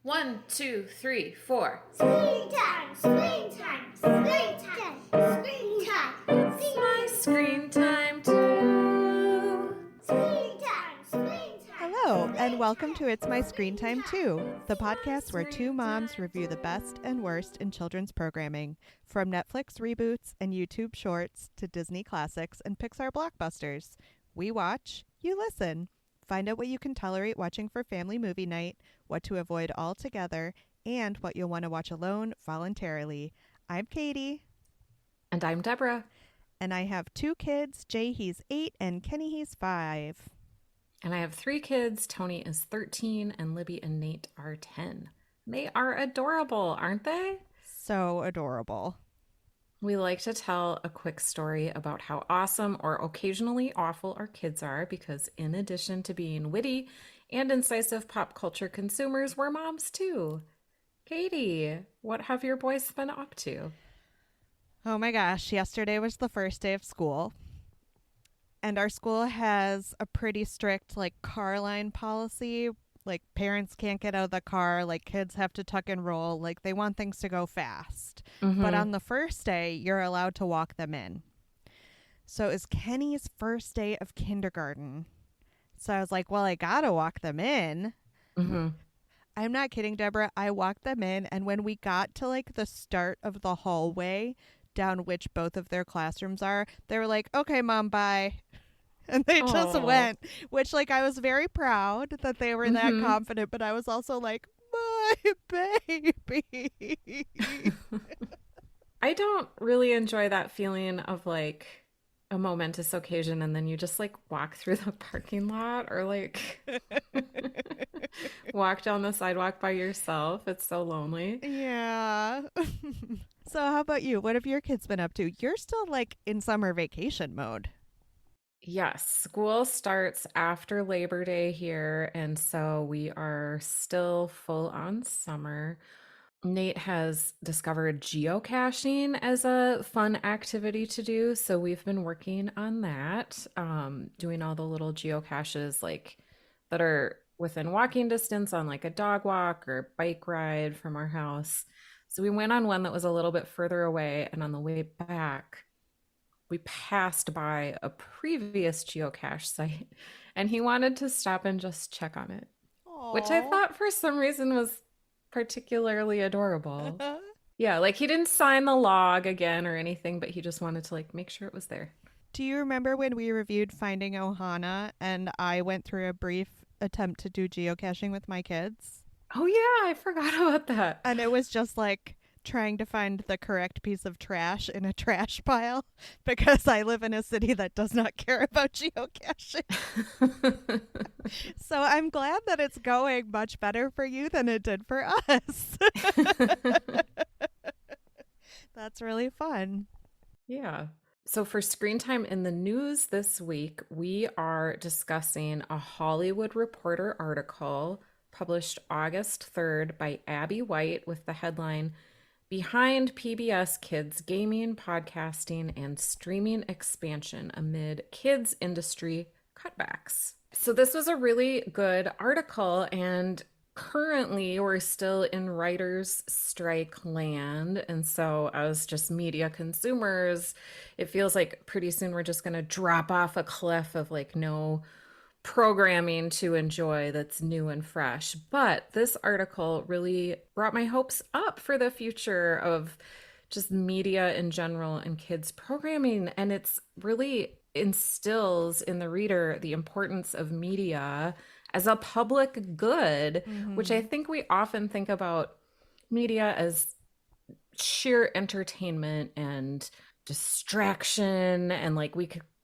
One, two, three, four. Screen time, screen time, screen time, screen time. It's my screen time too. Screen time, screen time. Hello, and welcome to It's My Screen Time Too, the podcast where two moms review the best and worst in children's programming, from Netflix reboots and YouTube shorts to Disney classics and Pixar blockbusters. We watch, you listen. Find out what you can tolerate watching for family movie night, what to avoid altogether, and what you'll want to watch alone voluntarily. I'm Katie. And I'm Deborah. And I have two kids. Jay, he's 8, and Kenny, he's 5. And I have 3 kids. Tony is 13, and Libby and Nate are 10. They are adorable, aren't they? So adorable. We like to tell a quick story about how awesome or occasionally awful our kids are because in addition to being witty and incisive pop culture consumers, we're moms too. Katie, what have your boys been up to? Oh my gosh, yesterday was the first day of school. And our school has a pretty strict car line policy. Parents can't get out of the car, kids have to tuck and roll, they want things to go fast. Mm-hmm. But on the first day, you're allowed to walk them in. So it was Kenny's first day of kindergarten. So I was like, well, I gotta walk them in. Mm-hmm. I'm not kidding, Deborah. I walked them in, and when we got to the start of the hallway down which both of their classrooms are, they were like, okay, Mom, bye. And they just Aw. went, which I was very proud that they were that confident, but I was also like, my baby. I don't really enjoy that feeling of a momentous occasion and then you just walk through the parking lot or walk down the sidewalk by yourself. It's so lonely. Yeah. So how about you? What have your kids been up to? You're still in summer vacation mode. Yes, school starts after Labor Day here, and so we are still full on summer. Nate has discovered geocaching as a fun activity to do, so we've been working on that, doing all the little geocaches that are within walking distance on a dog walk or bike ride from our house. So we went on one that was a little bit further away, and on the way back, we passed by a previous geocache site and he wanted to stop and just check on it, which I Aw. thought for some reason was particularly adorable. Yeah, he didn't sign the log again or anything, but he just wanted to make sure it was there. Do you remember when we reviewed Finding Ohana and I went through a brief attempt to do geocaching with my kids? Oh yeah, I forgot about that. And it was just trying to find the correct piece of trash in a trash pile because I live in a city that does not care about geocaching. So I'm glad that it's going much better for you than it did for us. That's really fun. Yeah. So for Screen Time in the news this week, we are discussing a Hollywood Reporter article published August 3rd by Abby White with the headline, Behind PBS Kids Gaming, Podcasting, and Streaming Expansion Amid Kids Industry Cutbacks. So this was a really good article, and currently we're still in writers' strike land. And so as just media consumers, it feels like pretty soon we're just going to drop off a cliff of no programming to enjoy that's new and fresh. But this article really brought my hopes up for the future of just media in general and kids programming. And it's really instills in the reader the importance of media as a public good, which I think we often think about media as sheer entertainment and distraction. And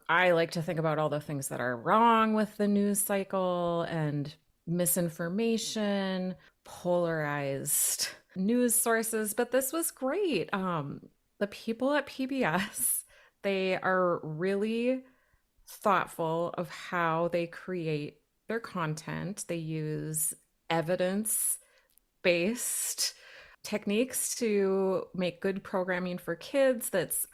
I like to think about all the things that are wrong with the news cycle and misinformation, polarized news sources, but this was great. The people at PBS, they are really thoughtful of how they create their content. They use evidence-based techniques to make good programming for kids that's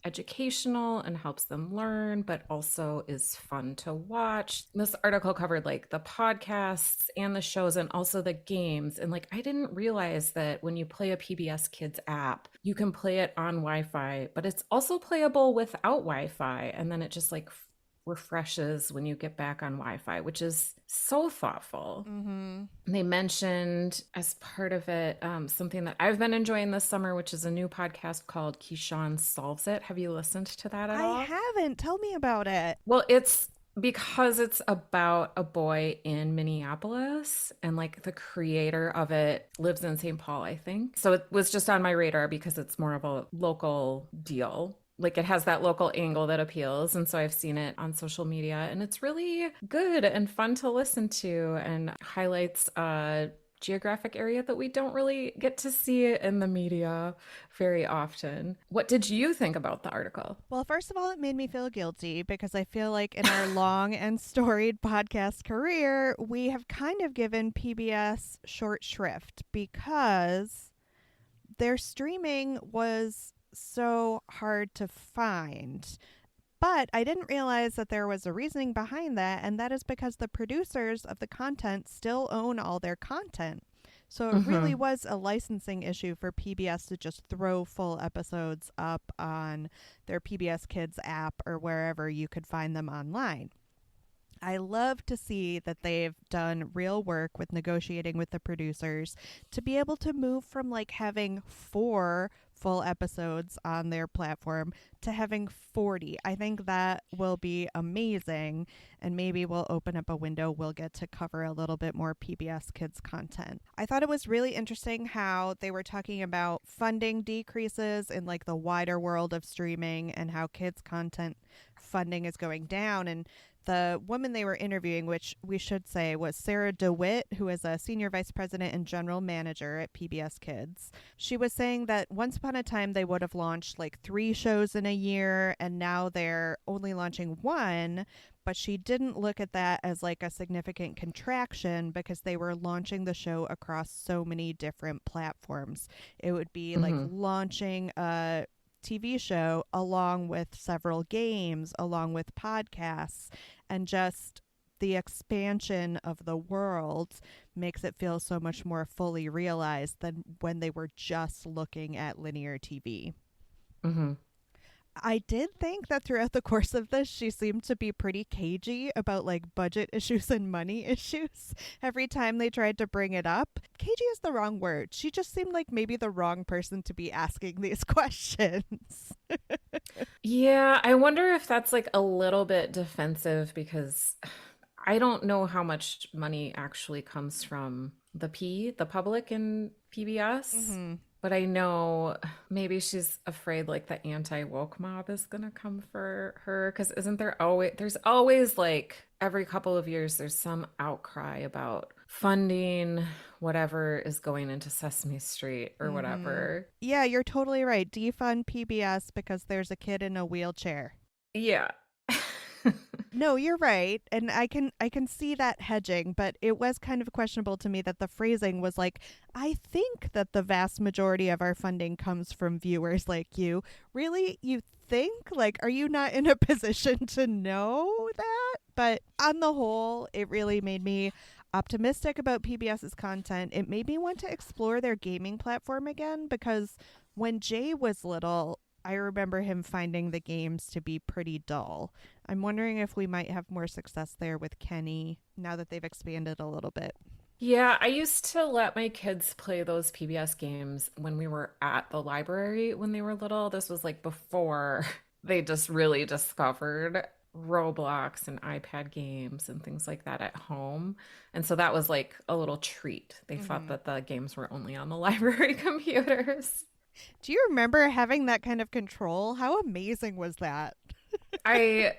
educational and helps them learn, but also is fun to watch. This article covered like the podcasts and the shows and also the games. And like, I didn't realize that when you play a PBS Kids app, you can play it on Wi Fi, but it's also playable without Wi Fi. And then it just like refreshes when you get back on Wi Fi, which is so thoughtful. Mm-hmm. They mentioned as part of it something that I've been enjoying this summer, which is a new podcast called Keyshawn Solves It. Have you listened to that at I all? haven't. Tell me about it. Well, it's because it's about a boy in Minneapolis and like the creator of it lives in St. Paul, I think. So it was just on my radar because it's more of a local deal. Like it has that local angle that appeals. And so I've seen it on social media and it's really good and fun to listen to and highlights a geographic area that we don't really get to see in the media very often. What did you think about the article? Well, first of all, it made me feel guilty because I feel like in our long and storied podcast career, we have kind of given PBS short shrift because their streaming was so hard to find. But I didn't realize that there was a reasoning behind that, and that is because the producers of the content still own all their content. So it really was a licensing issue for PBS to just throw full episodes up on their PBS Kids app or wherever you could find them online. I love to see that they've done real work with negotiating with the producers to be able to move from like having 4 full episodes on their platform to having 40. I think that will be amazing, and maybe we'll open up a window. We'll get to cover a little bit more PBS Kids content. I thought it was really interesting how they were talking about funding decreases in like the wider world of streaming and how kids content funding is going down. And the woman they were interviewing, which we should say was Sarah DeWitt, who is a senior vice president and general manager at PBS Kids. She was saying that once upon a time they would have launched like 3 shows in a year, and now they're only launching 1. But she didn't look at that as like a significant contraction because they were launching the show across so many different platforms. It would be like launching a TV show along with several games, along with podcasts, and just the expansion of the world makes it feel so much more fully realized than when they were just looking at linear TV. I did think that throughout the course of this, she seemed to be pretty cagey about like budget issues and money issues every time they tried to bring it up. Cagey is the wrong word. She just seemed like maybe the wrong person to be asking these questions. Yeah, I wonder if that's like a little bit defensive because I don't know how much money actually comes from the public in PBS. But I know maybe she's afraid like the anti-woke mob is going to come for her because there's always like every couple of years there's some outcry about funding whatever is going into Sesame Street or whatever. Yeah, you're totally right. Defund PBS because there's a kid in a wheelchair. Yeah. No, you're right. And I can see that hedging, but it was kind of questionable to me that the phrasing was like, I think that the vast majority of our funding comes from viewers like you. Really? You think? Like, are you not in a position to know that? But on the whole, it really made me optimistic about PBS's content. It made me want to explore their gaming platform again because when Jay was little, I remember him finding the games to be pretty dull. I'm wondering if we might have more success there with Kenny now that they've expanded a little bit. Yeah, I used to let my kids play those PBS games when we were at the library when they were little. This was like before they just really discovered Roblox and iPad games and things like that at home. And so that was like a little treat. They thought that the games were only on the library computers. Do you remember having that kind of control? How amazing was that? I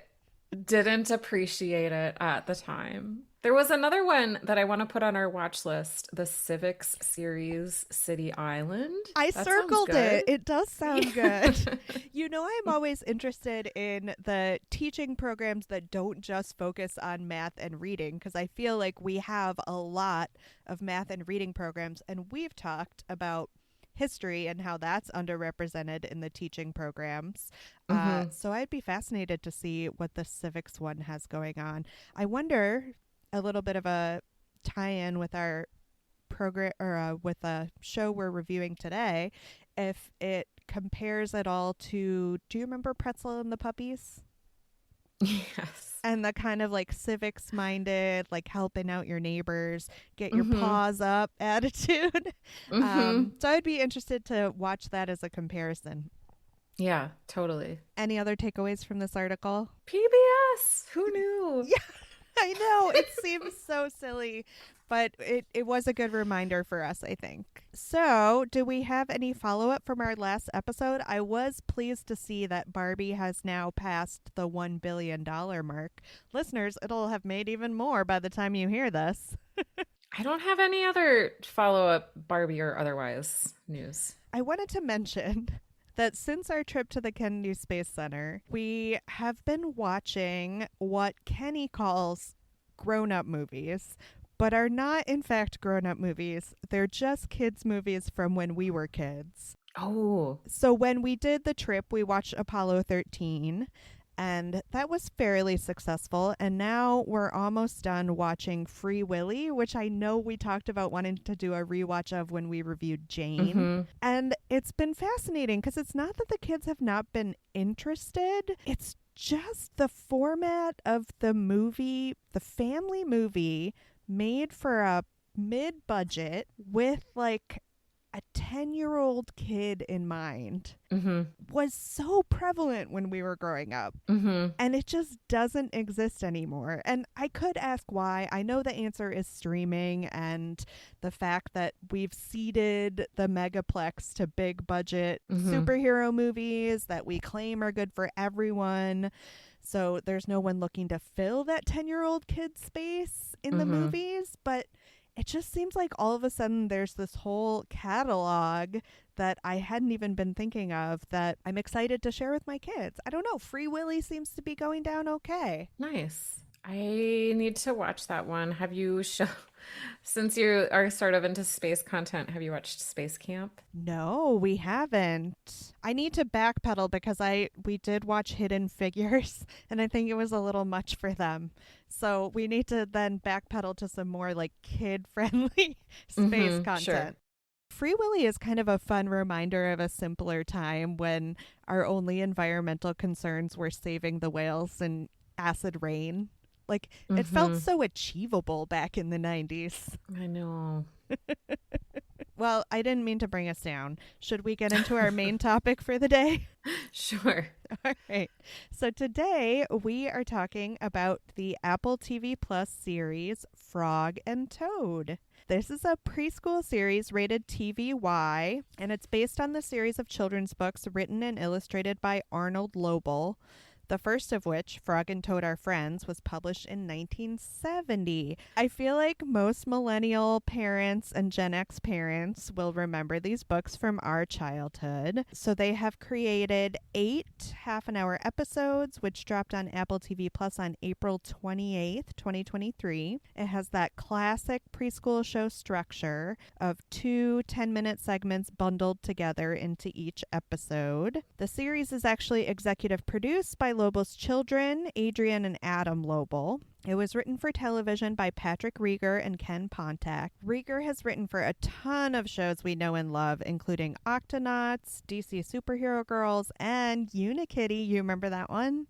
didn't appreciate it at the time. There was another one that I want to put on our watch list, the Civics series City Island. I That sounds circled good. it. It does sound good. You know, I'm always interested in the teaching programs that don't just focus on math and reading because I feel like we have a lot of math and reading programs, and we've talked about history and how that's underrepresented in the teaching programs. Mm-hmm. So I'd be fascinated to see what the civics one has going on. I wonder, a little bit of a tie-in with our program, or with a show we're reviewing today, if it compares at all to, do you remember Pretzel and the Puppies? Yes. And the kind of like civics minded, like helping out your neighbors, get your Mm-hmm. paws up attitude. Mm-hmm. So I'd be interested to watch that as a comparison. Yeah, totally. Any other takeaways from this article? PBS. Who knew? Yeah, I know. It seems so silly, but it was a good reminder for us, I think. So, do we have any follow up from our last episode? I was pleased to see that Barbie has now passed the $1 billion mark. Listeners, it'll have made even more by the time you hear this. I don't have any other follow-up Barbie or otherwise news. I wanted to mention that since our trip to the Kennedy Space Center, we have been watching what Kenny calls grown-up movies, but are not in fact grown-up movies. They're just kids' movies from when we were kids. Oh. So when we did the trip, we watched Apollo 13, and that was fairly successful. And now we're almost done watching Free Willy, which I know we talked about wanting to do a rewatch of when we reviewed Jane. Mm-hmm. And it's been fascinating because it's not that the kids have not been interested. It's just the format of the movie, the family movie made for a mid-budget with like a 10-year-old kid in mind, Mm-hmm. was so prevalent when we were growing up. Mm-hmm. And it just doesn't exist anymore. And I could ask why. I know the answer is streaming and the fact that we've ceded the megaplex to big budget superhero movies that we claim are good for everyone. So there's no one looking to fill that 10-year-old kid space in the movies. But it just seems like all of a sudden there's this whole catalog that I hadn't even been thinking of that I'm excited to share with my kids. I don't know. Free Willy seems to be going down okay. Nice. I need to watch that one. Have you since you are sort of into space content, have you watched Space Camp? No, we haven't. I need to backpedal because we did watch Hidden Figures and I think it was a little much for them. So we need to then backpedal to some more like kid-friendly space content. Sure. Free Willy is kind of a fun reminder of a simpler time when our only environmental concerns were saving the whales and acid rain. Like, it felt so achievable back in the 90s. I know. Well, I didn't mean to bring us down. Should we get into our main topic for the day? Sure. All right. So today we are talking about the Apple TV Plus series Frog and Toad. This is a preschool series rated TVY, and it's based on the series of children's books written and illustrated by Arnold Lobel. The first of which, Frog and Toad Are Friends, was published in 1970. I feel like most millennial parents and Gen X parents will remember these books from our childhood. So they have created 8 half-an-hour episodes, which dropped on Apple TV Plus on April 28th, 2023. It has that classic preschool show structure of 2 10-minute segments bundled together into each episode. The series is actually executive produced by Lobel's children, Adrian and Adam Lobel. It was written for television by Patrick Rieger and Ken Pontac. Rieger has written for a ton of shows we know and love, including Octonauts, DC Superhero Girls, and Unikitty. You remember that one?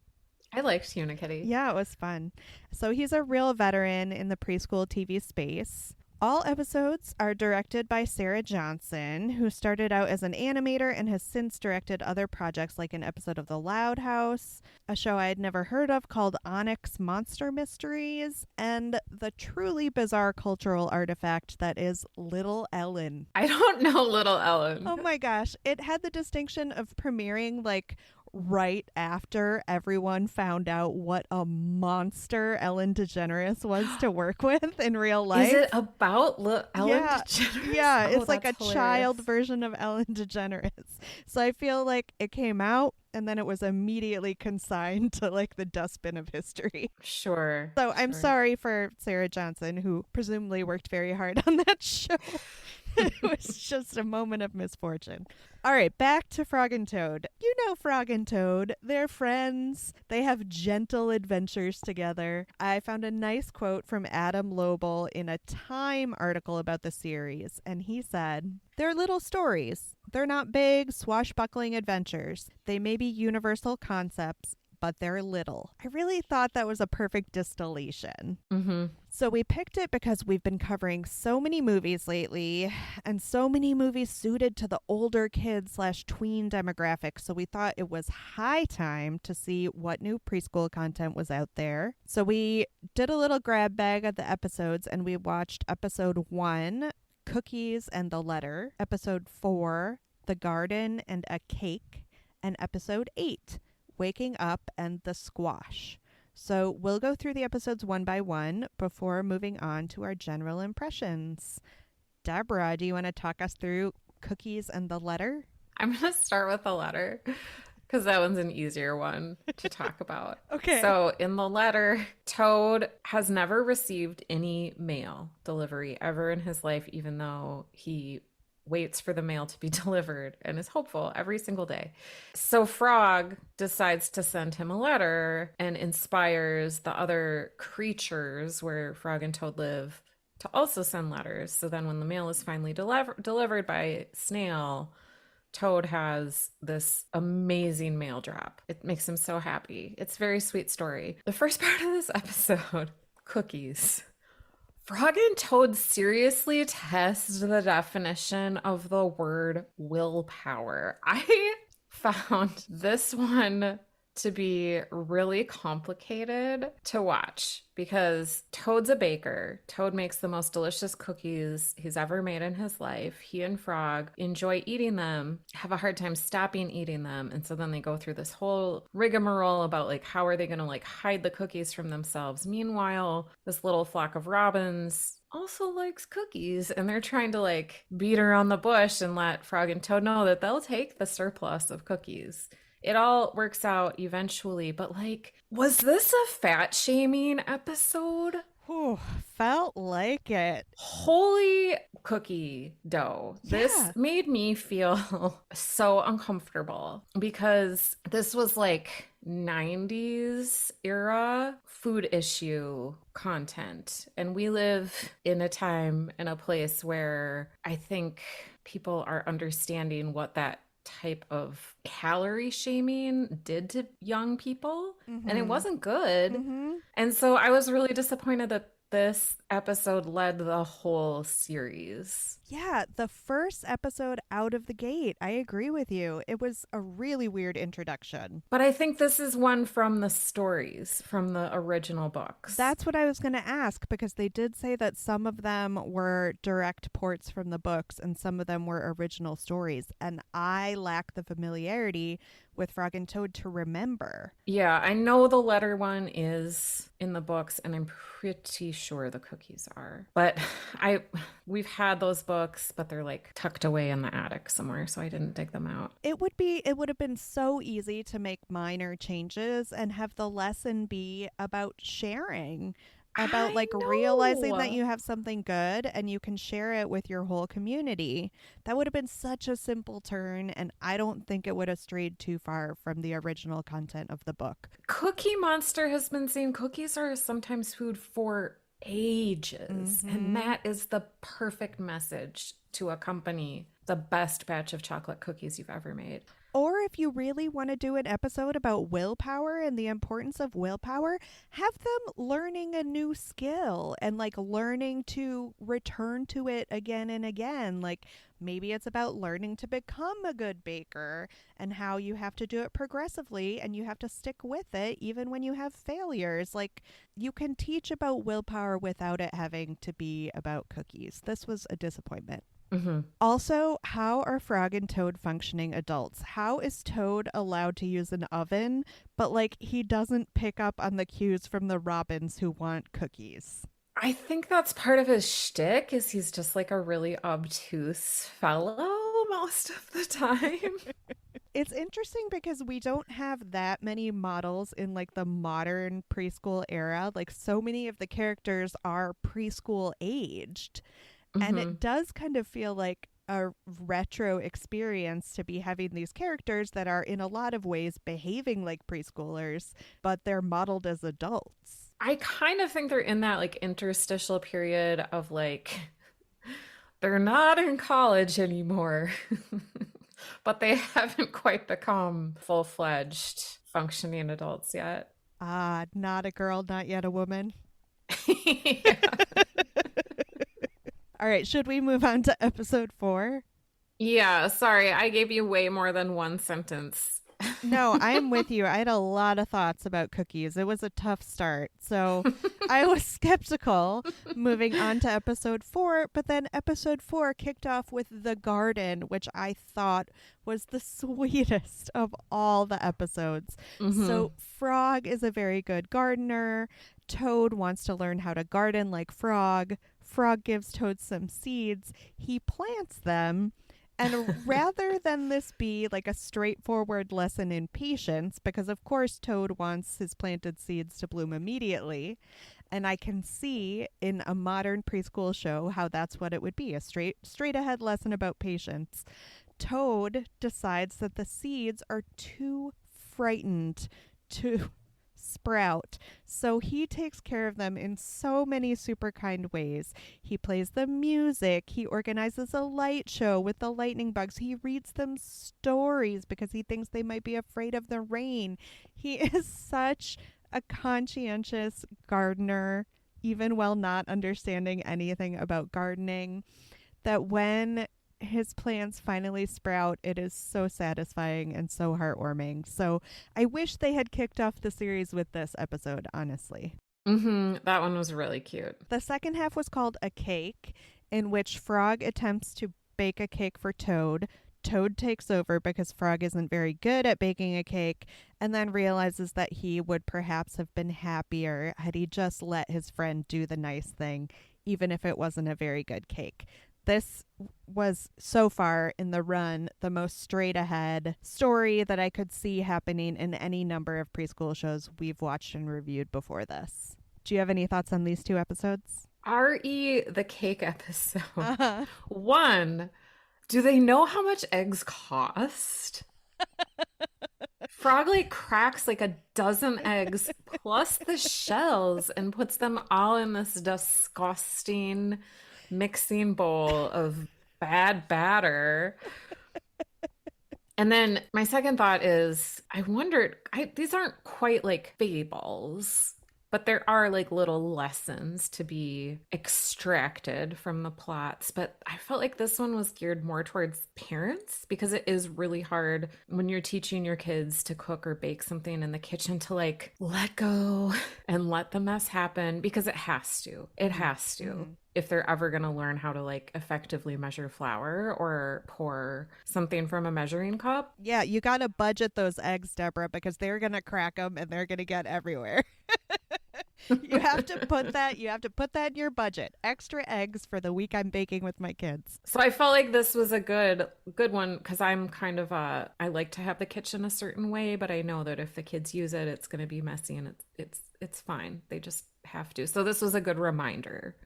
I liked Unikitty. Yeah, it was fun. So he's a real veteran in the preschool TV space. All episodes are directed by Sarah Johnson, who started out as an animator and has since directed other projects like an episode of The Loud House, a show I had never heard of called Onyx Monster Mysteries, and the truly bizarre cultural artifact that is Little Ellen. I don't know Little Ellen. Oh my gosh. It had the distinction of premiering like right after everyone found out what a monster Ellen DeGeneres was to work with in real life. Is it about Ellen DeGeneres? Yeah, Oh, it's like a that's hilarious. child version of Ellen DeGeneres. So I feel like it came out and then it was immediately consigned to like the dustbin of history. Sure. So I'm sure. sorry for Sarah Johnson, who presumably worked very hard on that show. It was just a moment of misfortune. All right, back to Frog and Toad. You know Frog and Toad. They're friends. They have gentle adventures together. I found a nice quote from Adam Lobel in a Time article about the series, and he said, "They're little stories. They're not big, swashbuckling adventures. They may be universal concepts, but they're little." I really thought that was a perfect distillation. Mm-hmm. So we picked it because we've been covering so many movies lately and so many movies suited to the older kids/tween demographic. So we thought it was high time to see what new preschool content was out there. So we did a little grab bag of the episodes and we watched episode 1, Cookies and the Letter, episode 4, The Garden and a Cake, and episode 8, Waking Up and the Squash. So we'll go through the episodes one by one before moving on to our general impressions. Deborah, do you want to talk us through Cookies and the Letter? I'm going to start with the letter because that one's an easier one to talk about. Okay. So in the letter, Toad has never received any mail delivery ever in his life, even though he waits for the mail to be delivered and is hopeful every single day. So Frog decides to send him a letter and inspires the other creatures where Frog and Toad live to also send letters. So then when the mail is finally delivered by snail, Toad has this amazing mail drop. It makes him so happy. It's a very sweet story. The first part of this episode, cookies. Frog and Toad seriously test the definition of the word willpower. I found this one to be really complicated to watch because Toad's a baker. Toad makes the most delicious cookies he's ever made in his life. He and Frog enjoy eating them, have a hard time stopping eating them. And so then they go through this whole rigmarole about like, how are they going to like hide the cookies from themselves? Meanwhile, this little flock of robins also likes cookies and they're trying to like beat around the bush and let Frog and Toad know that they'll take the surplus of cookies. It all works out eventually, but like, was this a fat shaming episode? Whew, felt like it. Holy cookie dough. This Yeah. made me feel so uncomfortable because this was like 90s era food issue content. And we live in a time and a place where I think people are understanding what that type of calorie shaming did to young people, and it wasn't good. And so I was really disappointed that this episode led the whole series. Yeah, the first episode out of the gate. I agree with you. It was a really weird introduction. But I think this is one from the stories, from the original books. That's what I was going to ask because they did say that some of them were direct ports from the books and some of them were original stories. And I lack the familiarity with Frog and Toad to remember. Yeah, I know the letter one is in the books and I'm pretty sure the cookies are. But we've had those books, but they're like tucked away in the attic somewhere, so I didn't dig them out. It would have been so easy to make minor changes and have the lesson be about sharing. About like realizing that you have something good and you can share it with your whole community. That would have been such a simple turn, and I don't think it would have strayed too far from the original content of the book. Cookie Monster has been saying cookies are sometimes food for ages, and that is the perfect message to accompany the best batch of chocolate cookies you've ever made. Or if you really want to do an episode about willpower and the importance of willpower, have them learning a new skill and like learning to return to it again and again. Like maybe it's about learning to become a good baker and how you have to do it progressively and you have to stick with it even when you have failures. Like you can teach about willpower without it having to be about cookies. This was a disappointment. Also, how are Frog and Toad functioning adults? How is Toad allowed to use an oven, but like he doesn't pick up on the cues from the robins who want cookies? I think that's part of his shtick, is he's just like a really obtuse fellow most of the time. It's interesting because we don't have that many models in like the modern preschool era. Like so many of the characters are preschool aged. And Mm-hmm. it does kind of feel like a retro experience to be having these characters that are in a lot of ways behaving like preschoolers, but they're modeled as adults. I kind of think they're in that like interstitial period of like they're not in college anymore, but they haven't quite become full-fledged functioning adults yet. Ah, not a girl, not yet a woman. Yeah. All right, should we move on to episode 4? Yeah, sorry, I gave you way more than one sentence. No, I'm with you. I had a lot of thoughts about cookies. It was a tough start. So I was skeptical moving on to episode 4, but then episode 4 kicked off with the garden, which I thought was the sweetest of all the episodes. Hmm. So Frog is a very good gardener. Toad wants to learn how to garden like Frog. Frog gives Toad some seeds. He plants them. And rather than this be like a straightforward lesson in patience, because of course Toad wants his planted seeds to bloom immediately, and I can see in a modern preschool show how that's what it would be, a straight ahead lesson about patience. Toad decides that the seeds are too frightened to sprout. So he takes care of them in so many super kind ways. He plays the music, he organizes a light show with the lightning bugs, he reads them stories because he thinks they might be afraid of the rain. He is such a conscientious gardener, even while not understanding anything about gardening, that when his plants finally sprout, it is so satisfying and so heartwarming. So I wish they had kicked off the series with this episode, honestly. That one was really cute. The second half was called A Cake, in which Frog attempts to bake a cake for Toad. Toad takes over because Frog isn't very good at baking a cake, and then realizes that he would perhaps have been happier had he just let his friend do the nice thing, even if it wasn't a very good cake. This was so far in the run the most straight ahead story that I could see happening in any number of preschool shows we've watched and reviewed before this. Do you have any thoughts on these 2 episodes? R.E. the cake episode. Uh-huh. One, do they know how much eggs cost? Frog like cracks like a dozen eggs plus the shells and puts them all in this disgusting mixing bowl of bad batter. And then my second thought is I wondered, these aren't quite like fables, but there are like little lessons to be extracted from the plots. But I felt like this one was geared more towards parents because it is really hard when you're teaching your kids to cook or bake something in the kitchen to like let go and let the mess happen because it has to. It has to. Mhm. If they're ever going to learn how to like effectively measure flour or pour something from a measuring cup. Yeah, you got to budget those eggs, Deborah, because they're going to crack them and they're going to get everywhere. You have to put that in your budget. Extra eggs for the week I'm baking with my kids. So I felt like this was a good one because I'm kind of I like to have the kitchen a certain way, but I know that if the kids use it, it's going to be messy and it's fine. They just have to. So this was a good reminder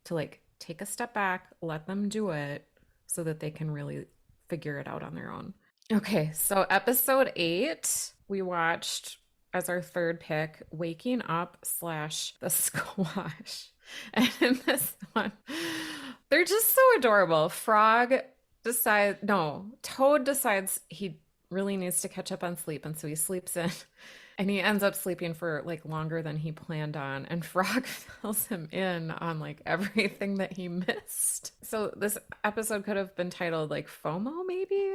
to like take a step back, let them do it so that they can really figure it out on their own. Okay, so episode 8, we watched as our third pick, Waking Up / the Squash. And in this one, they're just so adorable. Toad decides he really needs to catch up on sleep, and so he sleeps in. And he ends up sleeping for like longer than he planned on. And Frog fills him in on like everything that he missed. So this episode could have been titled like FOMO maybe,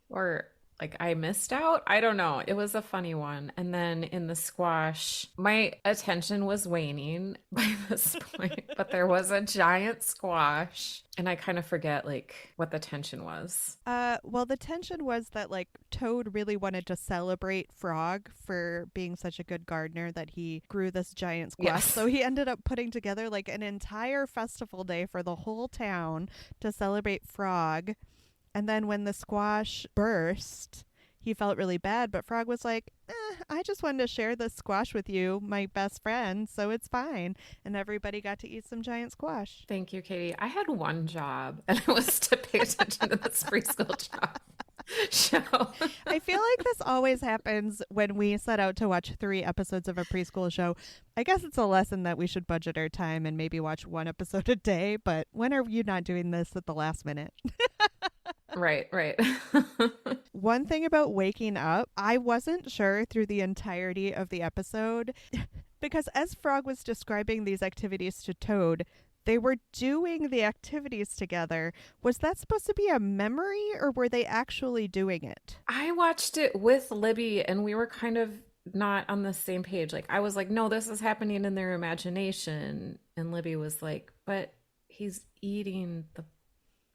or like I missed out. I don't know. It was a funny one. And then in the squash, my attention was waning by this point, but there was a giant squash. And I kind of forget like what the tension was. Well, the tension was that like Toad really wanted to celebrate Frog for being such a good gardener that he grew this giant squash. Yes. So he ended up putting together like an entire festival day for the whole town to celebrate Frog. And then when the squash burst, he felt really bad, but Frog was like, I just wanted to share this squash with you, my best friend, so it's fine. And everybody got to eat some giant squash. Thank you, Katie. I had one job, and it was to pay attention to this preschool job show. I feel like this always happens when we set out to watch 3 episodes of a preschool show. I guess it's a lesson that we should budget our time and maybe watch 1 episode a day, but when are you not doing this at the last minute? Right, right. One thing about waking up, I wasn't sure through the entirety of the episode because as Frog was describing these activities to Toad, they were doing the activities together. Was that supposed to be a memory or were they actually doing it? I watched it with Libby, and we were kind of not on the same page. Like, I was like, no, this is happening in their imagination. And Libby was like, but he's eating the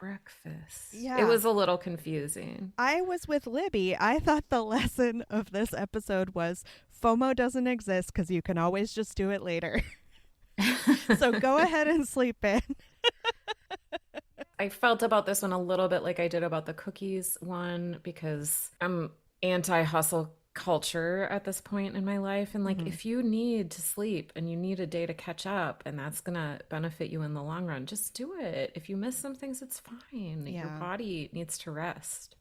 breakfast. Yeah. It was a little confusing. I was with Libby. I thought the lesson of this episode was FOMO doesn't exist because you can always just do it later. So go ahead and sleep in. I felt about this one a little bit like I did about the cookies one because I'm anti-hustle culture at this point in my life. And like, if you need to sleep and you need a day to catch up and that's going to benefit you in the long run, just do it. If you miss some things, it's fine. Your body needs to rest.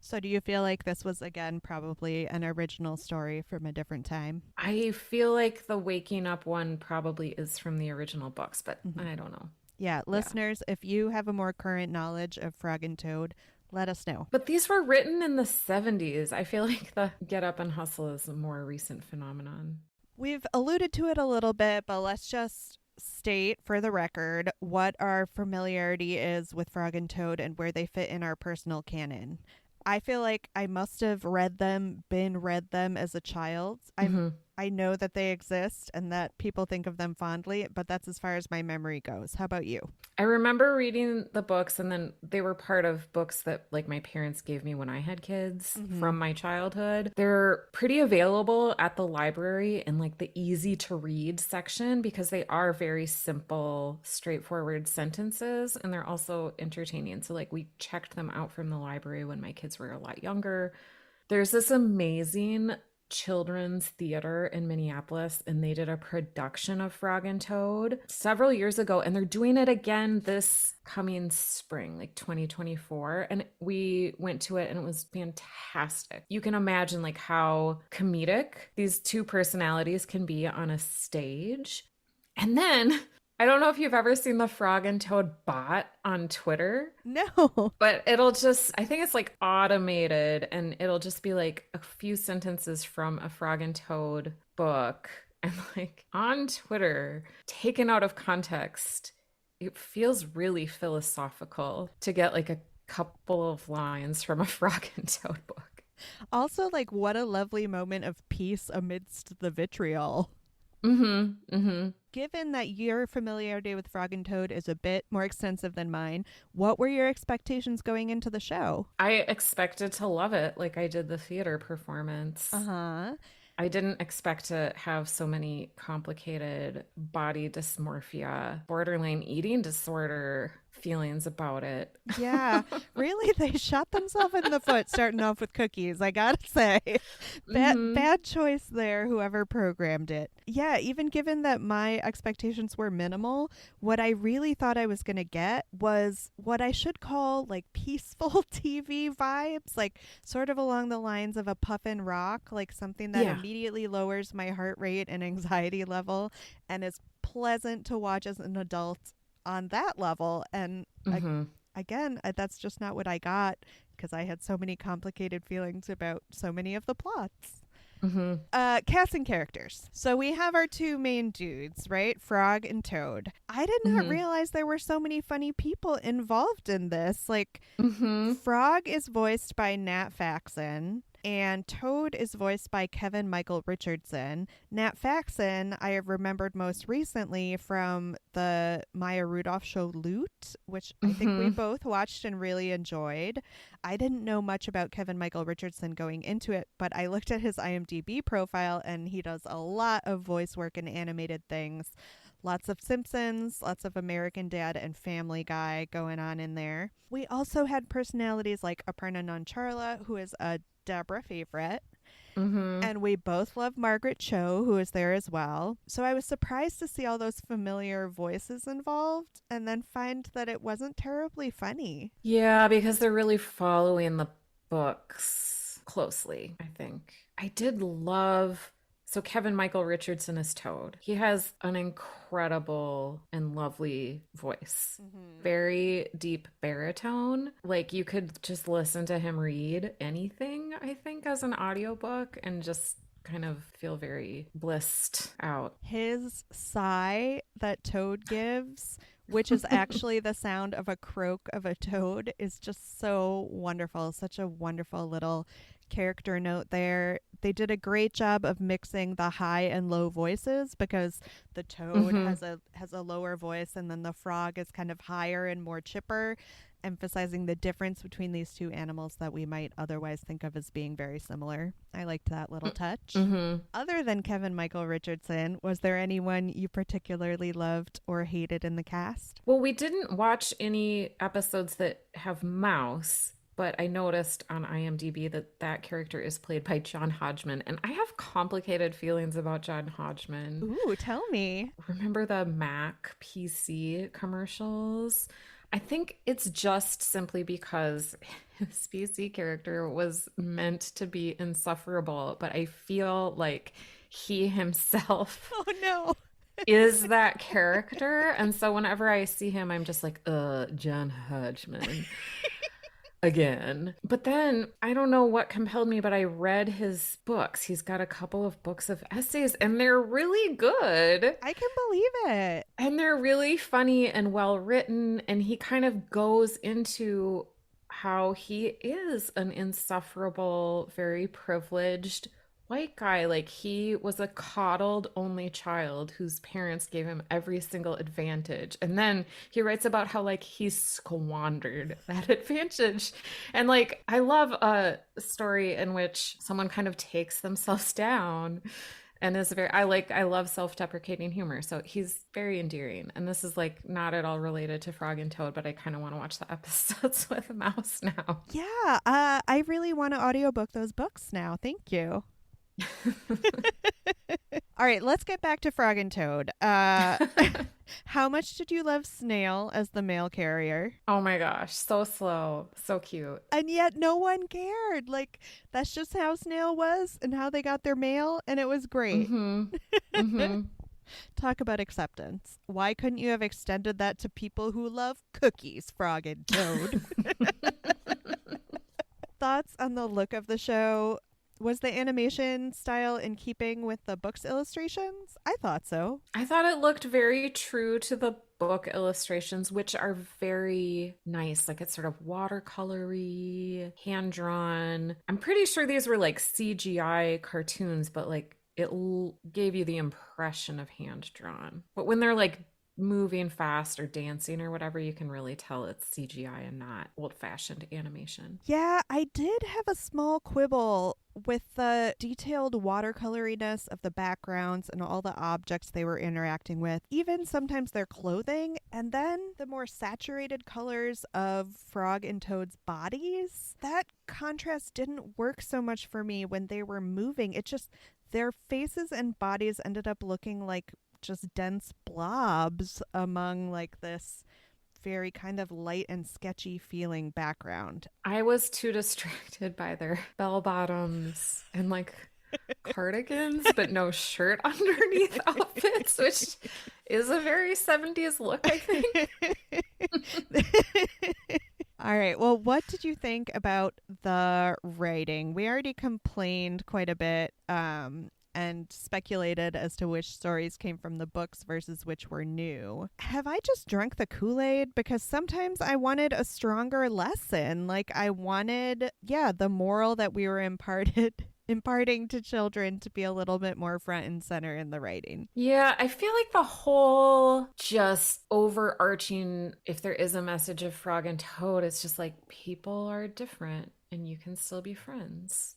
So do you feel like this was, again, probably an original story from a different time? I feel like the waking up one probably is from the original books, but I don't know. Yeah, listeners, if you have a more current knowledge of Frog and Toad, let us know. But these were written in the 70s. I feel like the get up and hustle is a more recent phenomenon. We've alluded to it a little bit, but let's just state for the record what our familiarity is with Frog and Toad and where they fit in our personal canon. I feel like I must have read them as a child. I know that they exist and that people think of them fondly, but that's as far as my memory goes. How about you? I remember reading the books, and then they were part of books that like my parents gave me when I had kids from my childhood. They're pretty available at the library in like the easy to read section because they are very simple, straightforward sentences, and they're also entertaining. So like we checked them out from the library when my kids were a lot younger. There's this amazing children's theater in Minneapolis, and they did a production of Frog and Toad several years ago, and they're doing it again this coming spring, like 2024, and we went to it and it was fantastic. You can imagine like how comedic these two personalities can be on a stage. And then I don't know if you've ever seen the Frog and Toad bot on Twitter. No. But it'll just, I think it's like automated, and it'll just be like a few sentences from a Frog and Toad book. And like on Twitter, taken out of context, it feels really philosophical to get like a couple of lines from a Frog and Toad book. Also, like, what a lovely moment of peace amidst the vitriol. Given that your familiarity with Frog and Toad is a bit more extensive than mine, what were your expectations going into the show? I expected to love it like I did the theater performance. I didn't expect to have so many complicated body dysmorphia, borderline eating disorder feelings about it. Yeah, really, they shot themselves in the foot starting off with cookies, I gotta say. Bad choice there, whoever programmed it. Yeah, even given that my expectations were minimal, what I really thought I was gonna get was what I should call like peaceful TV vibes, like sort of along the lines of a Puffin Rock, like something that immediately lowers my heart rate and anxiety level and is pleasant to watch as an adult on that level. And again, that's just not what I got because I had so many complicated feelings about so many of the plots. Cast and characters. So we have our two main dudes, right? Frog and Toad. I did not realize there were so many funny people involved in this. Like, Frog is voiced by Nat Faxon. And Toad is voiced by Kevin Michael Richardson. Nat Faxon, I have remembered most recently from the Maya Rudolph show Loot, which I think we both watched and really enjoyed. I didn't know much about Kevin Michael Richardson going into it, but I looked at his IMDb profile and he does a lot of voice work and animated things. Lots of Simpsons, lots of American Dad and Family Guy going on in there. We also had personalities like Aparna Nancharla, who is a Deborah favorite. Mm-hmm. And we both love Margaret Cho, who is there as well. So I was surprised to see all those familiar voices involved and then find that it wasn't terribly funny. Yeah, because they're really following the books closely, I think. I did love. So, Kevin Michael Richardson is Toad. He has an incredible and lovely voice. Very deep baritone. Like, you could just listen to him read anything, I think, as an audiobook and just kind of feel very blissed out. His sigh that Toad gives, which is actually the sound of a croak of a toad, is just so wonderful. Such a wonderful little character note there. They did a great job of mixing the high and low voices because the toad has a lower voice and then the frog is kind of higher and more chipper, emphasizing the difference between these two animals that we might otherwise think of as being very similar. I liked that little touch. Other than Kevin Michael Richardson, was there anyone you particularly loved or hated in the cast? Well, we didn't watch any episodes that have Mouse, but I noticed on IMDb that that character is played by John Hodgman, and I have complicated feelings about John Hodgman. Ooh, tell me. Remember the Mac PC commercials? I think it's just simply because his PC character was meant to be insufferable, but I feel like he himself Oh no. is that character. And so whenever I see him, I'm just like, John Hodgman again. But then I don't know what compelled me, but I read his books. He's got a couple of books of essays and they're really good. I can believe it. And they're really funny and well written. And he kind of goes into how he is an insufferable, very privileged white guy. Like, he was a coddled only child whose parents gave him every single advantage. And then he writes about how, like, he squandered that advantage. And, like, I love a story in which someone kind of takes themselves down and is very, I love self-deprecating humor. So he's very endearing. And this is, like, not at all related to Frog and Toad, but I kind of want to watch the episodes with Mouse now. Yeah, I really want to audiobook those books now. Thank you. All right, let's get back to Frog and Toad. How much did you love Snail as the mail carrier? Oh my gosh, so slow, so cute. And yet no one cared. Like, that's just how Snail was and how they got their mail, and it was great. Talk about acceptance. Why couldn't you have extended that to people who love cookies, Frog and Toad? Thoughts on the look of the show? Was the animation style in keeping with the book's illustrations? I thought so. I thought it looked very true to the book illustrations, which are very nice. Like, it's sort of watercolory, hand-drawn. I'm pretty sure these were like CGI cartoons, but like gave you the impression of hand-drawn. But when they're like moving fast or dancing or whatever, you can really tell it's CGI and not old-fashioned animation. Yeah, I did have a small quibble with the detailed watercoloriness of the backgrounds and all the objects they were interacting with, even sometimes their clothing, and then the more saturated colors of Frog and Toad's bodies. That contrast didn't work so much for me when they were moving. It just, their faces and bodies ended up looking like just dense blobs among like this very kind of light and sketchy feeling background. I was too distracted by their bell bottoms and like cardigans, but no shirt underneath outfits, which is a very 70s look, I think. All right. Well, what did you think about the writing? We already complained quite a bit and speculated as to which stories came from the books versus which were new. Have I just drunk the Kool-Aid? Because sometimes I wanted a stronger lesson. Like, I wanted, the moral that we were imparting to children to be a little bit more front and center in the writing. Yeah, I feel like the whole just overarching, if there is a message of Frog and Toad, it's just like, people are different and you can still be friends.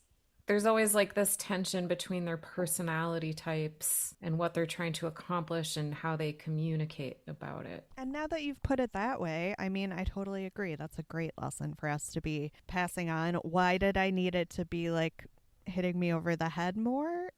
There's always like this tension between their personality types and what they're trying to accomplish and how they communicate about it. And now that you've put it that way, I mean, I totally agree. That's a great lesson for us to be passing on. Why did I need it to be like hitting me over the head more.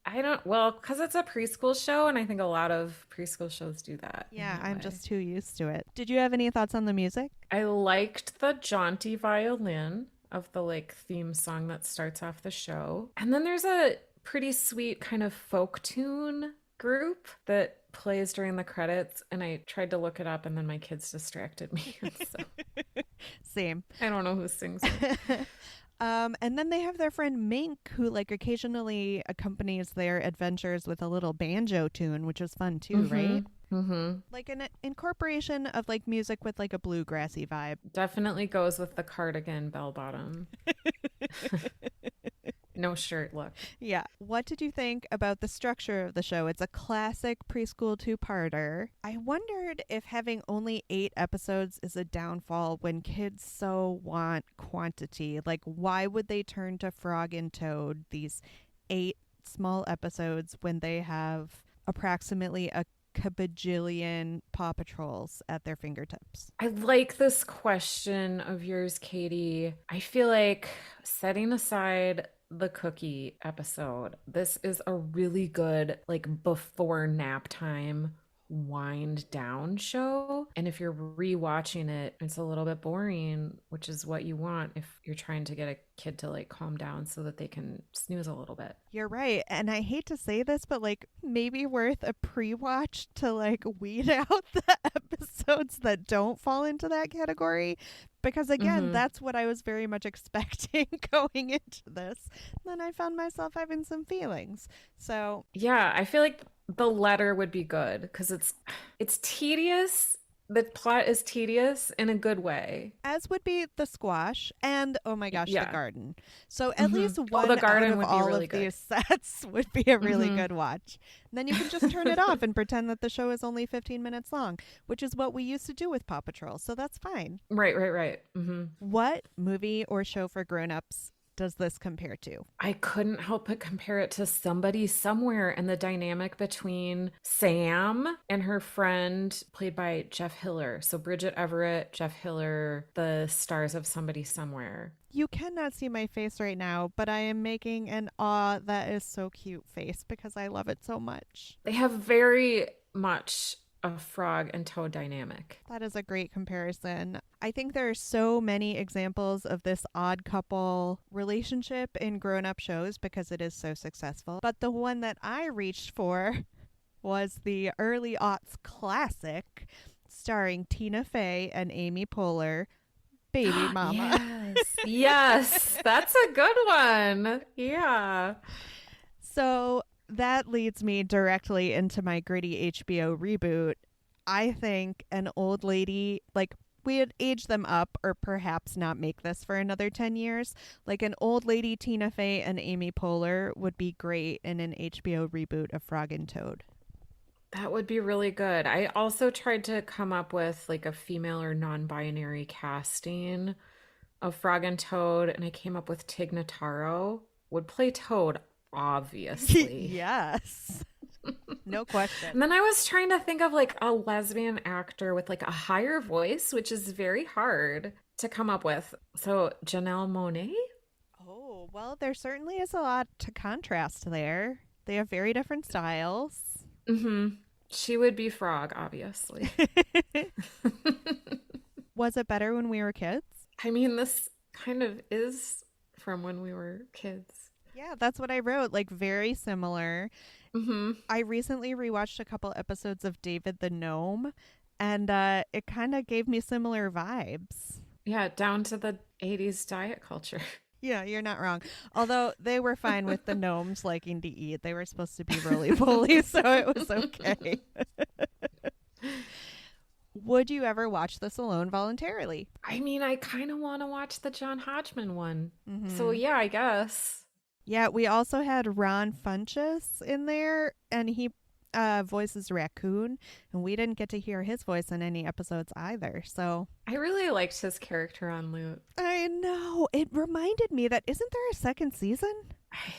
Well, because it's a preschool show, and I think a lot of preschool shows do that in Yeah, that I'm way. just too used to it. Did you have any thoughts on the music? I liked the jaunty violin of the like theme song that starts off the show. And then there's a pretty sweet kind of folk tune group that plays during the credits, and I tried to look it up and then my kids distracted me. So Same. I don't know who sings it. And then they have their friend Mink, who like occasionally accompanies their adventures with a little banjo tune, which is fun too, right? Mm-hmm. Like an incorporation of like music with like a bluegrassy vibe. Definitely goes with the cardigan bell bottom. No shirt look. Yeah. What did you think about the structure of the show? It's a classic preschool two-parter. I wondered if having only 8 episodes is a downfall when kids so want quantity. Like, why would they turn to Frog and Toad, these 8 small episodes, when they have approximately a kabajillion Paw Patrols at their fingertips? I like this question of yours, Katie. I feel like setting aside the cookie episode, this is a really good, like, before nap time wind down show. And if you're rewatching it, it's a little bit boring, which is what you want if you're trying to get a kid to like calm down so that they can snooze a little bit. You're right. And I hate to say this, but like maybe worth a pre-watch to like weed out the episodes that don't fall into that category. Because again, that's what I was very much expecting going into this. Then I found myself having some feelings. So yeah, I feel like the letter would be good because it's tedious. The plot is tedious in a good way. as would be the squash and oh my gosh, Yeah. the garden. So at least one the garden out of would be all really of good. these sets would be a really good watch. And then you can just turn it off and pretend that the show is only 15 minutes long, which is what we used to do with Paw Patrol. So that's fine. Right. What movie or show for grown-ups does this compare to? I couldn't help but compare it to Somebody Somewhere and the dynamic between Sam and her friend played by Jeff Hiller. So Bridget Everett, Jeff Hiller, the stars of Somebody Somewhere. You cannot see my face right now, but I am making an aw, that is so cute face because I love it so much. They have very much a frog and toad dynamic. That is a great comparison. I think there are so many examples of this odd couple relationship in grown-up shows because it is so successful. But the one that I reached for was the early aughts classic starring Tina Fey and Amy Poehler, Baby Mama. Yes, that's a good one. Yeah. So that leads me directly into my gritty HBO reboot. I think an old lady, like we had aged them up or perhaps not make this for another 10 years. Like an old lady Tina Fey and Amy Poehler would be great in an HBO reboot of Frog and Toad. That would be really good. I also tried to come up with like a female or non-binary casting of Frog and Toad, and I came up with Tig Notaro would play Toad, obviously. Yes. No question. And then I was trying to think of like a lesbian actor with like a higher voice, which is very hard to come up with. So Janelle Monáe? Oh, well, there certainly is a lot to contrast there. They have very different styles. She would be Frog, obviously. Was it better when we were kids? I mean, this kind of is from when we were kids. Yeah, that's what I wrote. Like, very similar. I recently rewatched a couple episodes of David the Gnome, and it kind of gave me similar vibes. Yeah, down to the 80s diet culture. Yeah, you're not wrong. Although they were fine with the gnomes liking to eat. They were supposed to be roly-poly, so it was okay. Would you ever watch this alone voluntarily? I mean, I kind of want to watch the John Hodgman one. So yeah, I guess. Yeah, we also had Ron Funches in there, and he voices Raccoon, and we didn't get to hear his voice in any episodes either. So I really liked his character on Loot. I know. It reminded me that isn't there a second season?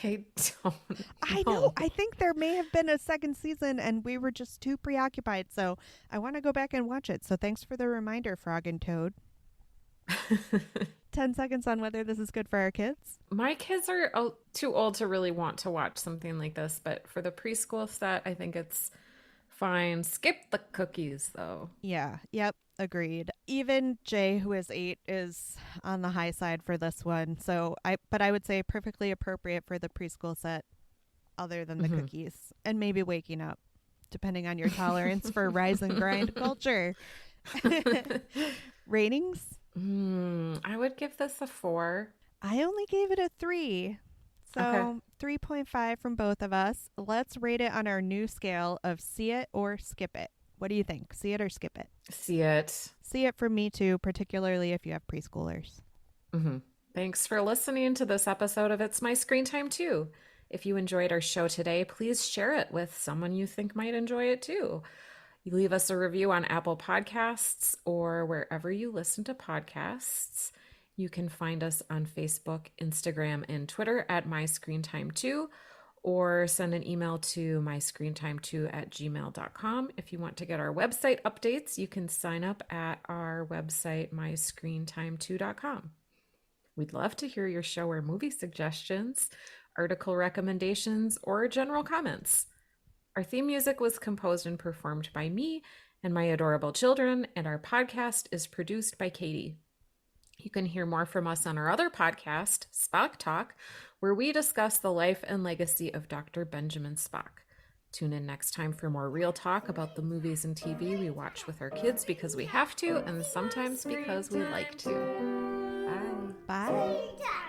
I don't I know. I think there may have been a second season, and we were just too preoccupied. So I want to go back and watch it. So thanks for the reminder, Frog and Toad. 10 seconds on whether this is good for our kids? My kids are too old to really want to watch something like this, but for the preschool set, I think it's fine. Skip the cookies, though. Yeah. Yep. Agreed. Even Jay, who is 8, is on the high side for this one. But I would say perfectly appropriate for the preschool set, other than the cookies and maybe waking up, depending on your tolerance for rise and grind culture. Ratings? I would give this a 4. I only gave it a 3. So Okay. 3.5 from both of us. Let's rate it on our new scale of see it or skip it. What do you think? See it or skip it? See it. See it from me too, particularly if you have preschoolers. Thanks for listening to this episode of It's My Screen Time Too. If you enjoyed our show today, please share it with someone you think might enjoy it too. You leave us a review on Apple Podcasts or wherever you listen to podcasts. You can find us on Facebook, Instagram, and Twitter at MyScreenTime2, or send an email to myscreentime2@gmail.com. If you want to get our website updates, you can sign up at our website, myscreentime2.com. We'd love to hear your show or movie suggestions, article recommendations, or general comments. Our theme music was composed and performed by me and my adorable children, and our podcast is produced by Katie. You can hear more from us on our other podcast, Spock Talk, where we discuss the life and legacy of Dr. Benjamin Spock. Tune in next time for more real talk about the movies and TV we watch with our kids because we have to and sometimes because we like to. Bye. Bye. Screen time.